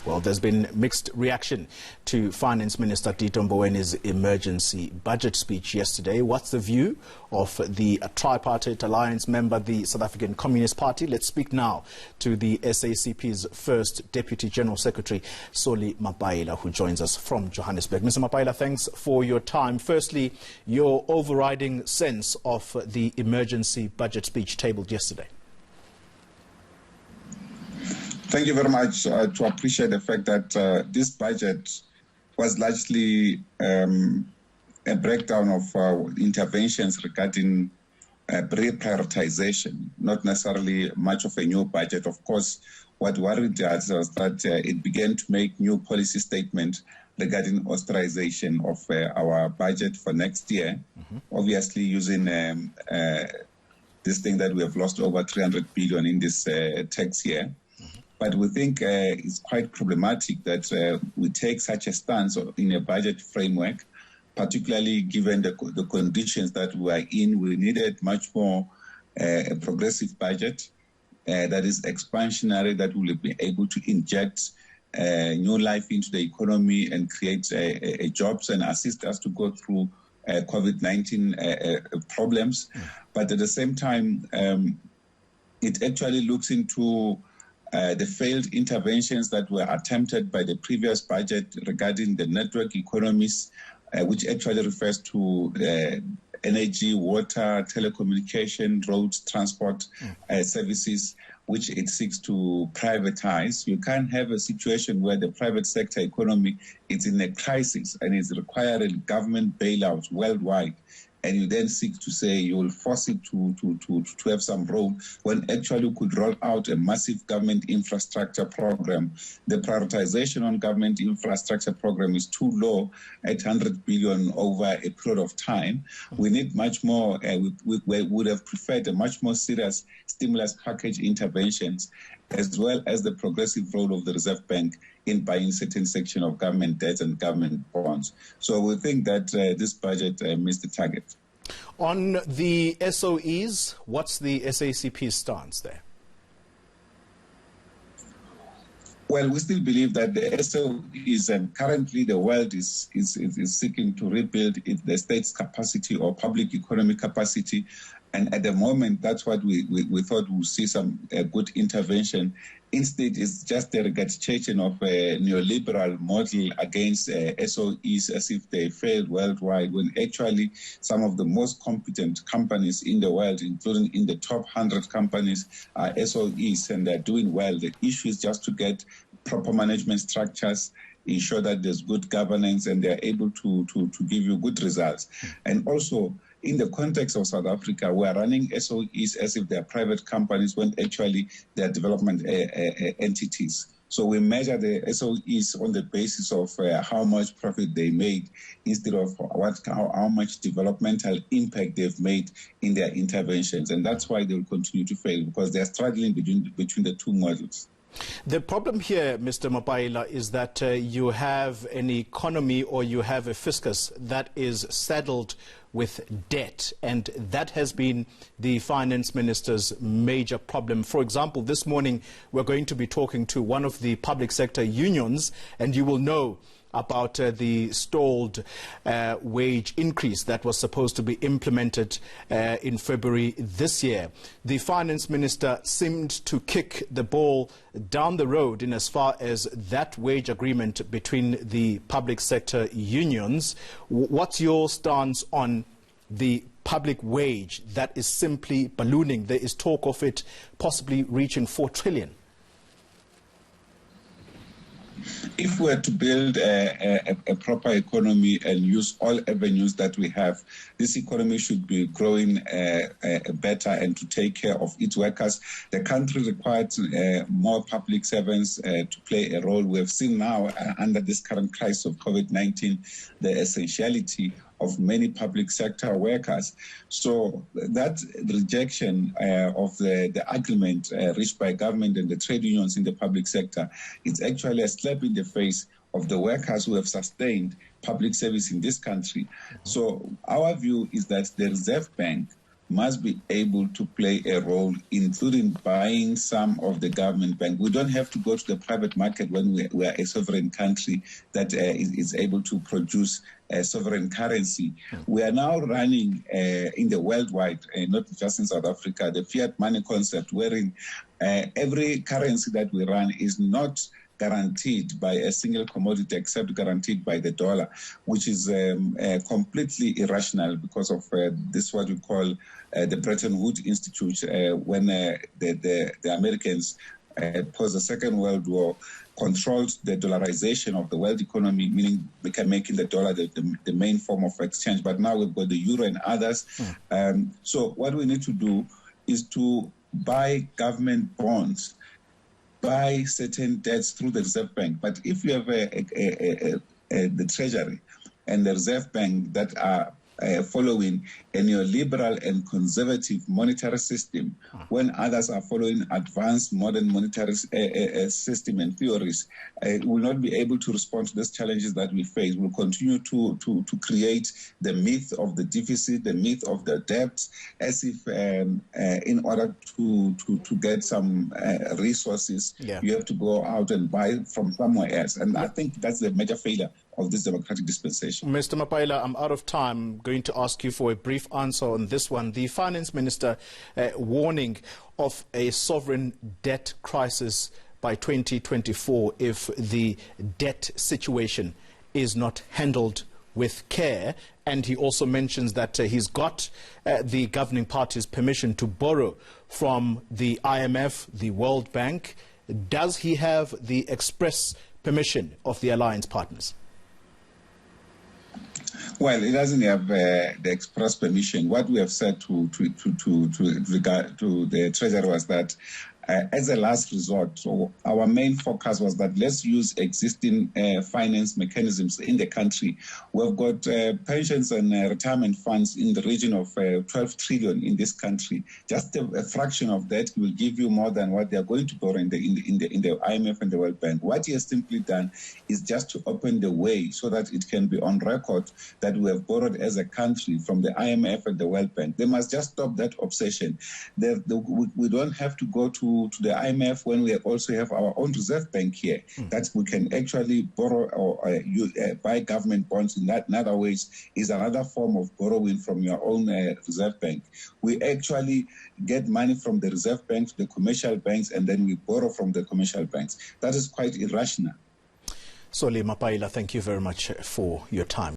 Well, there's been mixed reaction to Finance Minister Mboweni's emergency budget speech yesterday. What's the view of the tripartite alliance member, the South African Communist Party? Let's speak now to the SACP's first Deputy General Secretary, Solly Mapaila, who joins us from Johannesburg. Mr. Mapaila, thanks for your time. Firstly, your overriding sense of the emergency budget speech tabled yesterday. Thank you very much. To appreciate the fact that this budget was largely a breakdown of interventions regarding prioritization, not necessarily much of a new budget. Of course, what worried us was that it began to make new policy statements regarding authorization of our budget for next year, obviously using this thing that we have lost over 300 billion in this tax year. But we think it's quite problematic that we take such a stance in a budget framework, particularly given the conditions that we are in. We needed much more a progressive budget that is expansionary, that will be able to inject new life into the economy and create jobs and assist us to go through COVID-19 problems. But at the same time, it actually looks into the failed interventions that were attempted by the previous budget regarding the network economies, which actually refers to energy, water, telecommunication, roads, transport services, which it seeks to privatize. You can't have a situation where the private sector economy is in a crisis and is requiring government bailouts worldwide, and you then seek to say you will force it to have some role, when actually you could roll out a massive government infrastructure program. The prioritization on government infrastructure program is too low, 800 billion over a period of time. We need much more. We would have preferred a much more serious stimulus package interventions, as well as the progressive role of the Reserve Bank in buying certain section of government debts and government bonds. So we think that this budget missed the target. On the SOEs, what's the SACP's stance there? Well, we still believe that the SOEs, and currently the world is seeking to rebuild the state's capacity or public economic capacity. And at the moment, that's what we thought we'd see some good intervention. Instead, it's just a regurgitation of a neoliberal model against SOEs as if they failed worldwide, when actually some of the most competent companies in the world, including in the top 100 companies, are SOEs, and they're doing well. The issue is just to get proper management structures, ensure that there's good governance, and they're able to give you good results. And also, in the context of South Africa, we are running SOEs as if they're private companies when actually they're development entities. So we measure the SOEs on the basis of how much profit they made instead of how much developmental impact they've made in their interventions. And that's why they will continue to fail, because they're struggling between the two models. The problem here, Mr. Mapaila, is that you have an economy, or you have a fiscus that is saddled with debt, and that has been the finance minister's major problem. For example, this morning we're going to be talking to one of the public sector unions, and you will know about the stalled wage increase that was supposed to be implemented in February this year. The finance minister seemed to kick the ball down the road in as far as that wage agreement between the public sector unions. What's your stance on the public wage that is simply ballooning? There is talk of it possibly reaching 4 trillion. If we're to build a proper economy and use all avenues that we have, this economy should be growing better and to take care of its workers. The country requires more public servants to play a role. We have seen now, under this current crisis of COVID-19, the essentiality of many public sector workers. So that rejection of the agreement reached by government and the trade unions in the public sector is actually a slap in the face of the workers who have sustained public service in this country. So our view is that the Reserve Bank must be able to play a role, including buying some of the government bank. We don't have to go to the private market when we are a sovereign country that is able to produce a sovereign currency. We are now running in the worldwide, not just in South Africa, the fiat money concept, wherein every currency that we run is not guaranteed by a single commodity except guaranteed by the dollar, which is completely irrational because of this, what we call the Bretton Woods Institute, when the Americans post the Second World War, controlled the dollarization of the world economy, meaning making the dollar the main form of exchange. But now we've got the euro and others. So what we need to do is to buy government bonds, buy certain debts through the Reserve Bank. But if you have the Treasury and the Reserve Bank that are following a neoliberal and conservative monetary system, when others are following advanced modern monetary system and theories, will not be able to respond to these challenges that we face. We'll continue to create the myth of the deficit, the myth of the debt, as if in order to get some resources, you have to go out and buy from somewhere else. And I think that's the major failure of this democratic dispensation. Mr. Mapaila, I'm out of time. I'm going to ask you for a brief answer on this one. The Finance Minister warning of a sovereign debt crisis by 2024 if the debt situation is not handled with care. And he also mentions that he's got the governing party's permission to borrow from the IMF, the World Bank. Does he have the express permission of the alliance partners? Well, it doesn't have the express permission. What we have said to the Treasury was that as a last resort, so our main focus was that let's use existing finance mechanisms in the country. We've got pensions and retirement funds in the region of 12 trillion in this country. Just a fraction of that will give you more than what they are going to borrow in the IMF and the World Bank. What he has simply done is just to open the way so that it can be on record that we have borrowed as a country from the IMF and the World Bank. They must just stop that obsession. We don't have to go to the IMF when we also have our own Reserve Bank here, that we can actually borrow or buy government bonds in other ways is another form of borrowing from your own Reserve Bank. We actually get money from the Reserve Bank to the commercial banks, and then we borrow from the commercial banks. That is quite irrational. Solly Mapaila, thank you very much for your time.